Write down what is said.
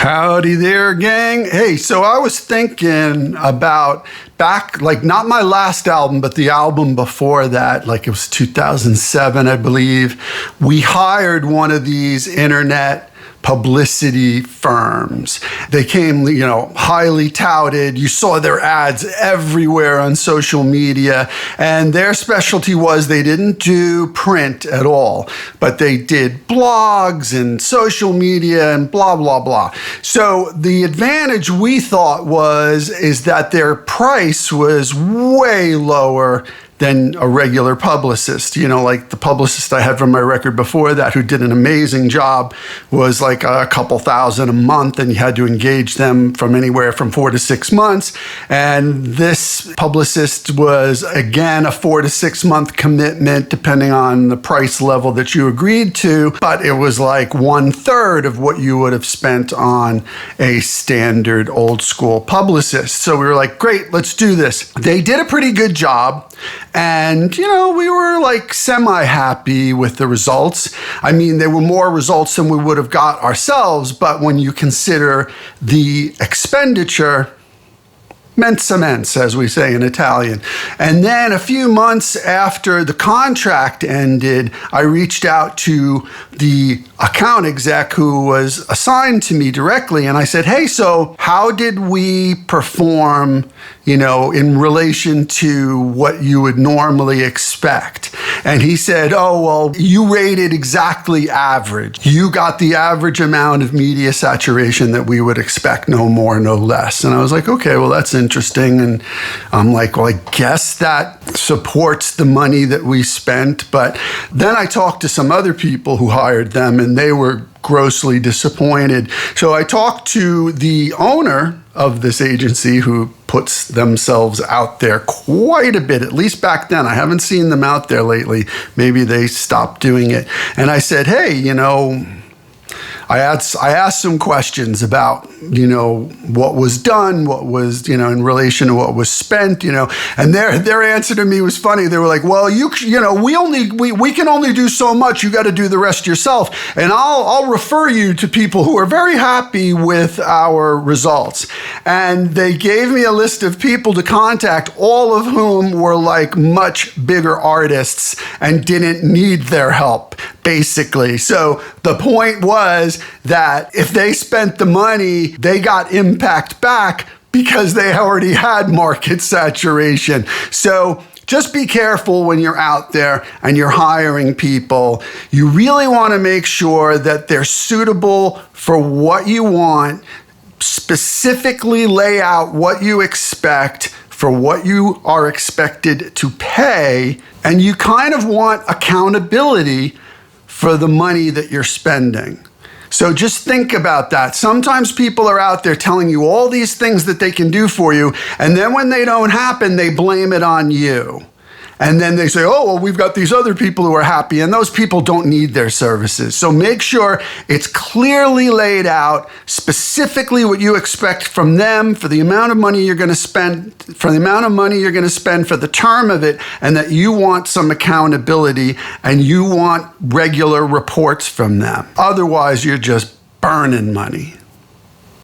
Howdy there, gang. Hey, so I was thinking about back, like not my last album, but the album before that, like it was 2007, I believe. We hired one of these internet publicity firms. They came, highly touted. You saw their ads everywhere on social media. And their specialty was they didn't do print at all, but they did blogs and social media and blah, blah, blah. So the advantage we thought is that their price was way lower than a regular publicist. Like the publicist I had from my record before that, who did an amazing job, was like a couple thousand a month, and you had to engage them from anywhere from 4 to 6 months. And this publicist was, again, a 4 to 6 month commitment, depending on the price level that you agreed to. But it was like 1/3 of what you would have spent on a standard old school publicist. So we were like, great, let's do this. They did a pretty good job. And, we were like semi-happy with the results. I mean, there were more results than we would have got ourselves, but when you consider the expenditure, mensa mensa, as we say in Italian. And then a few months after the contract ended, I reached out to the account exec who was assigned to me directly, and I said, hey, so how did we perform, in relation to what you would normally expect? And he said, oh, well, you rated exactly average. You got the average amount of media saturation that we would expect, no more, no less. And I was like, okay, well, that's interesting. And I'm like, well, I guess that supports the money that we spent. But then I talked to some other people who hired them, and they were grossly disappointed. So I talked to the owner of this agency, who puts themselves out there quite a bit, at least back then. I haven't seen them out there lately. Maybe they stopped doing it. And I said, hey, I asked some questions about, what was done, what was, in relation to what was spent, and their answer to me was funny. They were like, well, we can only do so much. You got to do the rest yourself. And I'll refer you to people who are very happy with our results. And they gave me a list of people to contact, all of whom were like much bigger artists and didn't need their help, basically. So the point was that if they spent the money, they got impact back because they already had market saturation. So just be careful when you're out there and you're hiring people. You really want to make sure that they're suitable for what you want, specifically lay out what you expect for what you are expected to pay, and you kind of want accountability for the money that you're spending. So just think about that. Sometimes people are out there telling you all these things that they can do for you, and then when they don't happen, they blame it on you. And then they say, oh, well, we've got these other people who are happy, and those people don't need their services. So make sure it's clearly laid out, specifically what you expect from them for the amount of money you're going to spend, for the term of it, and that you want some accountability and you want regular reports from them. Otherwise, you're just burning money.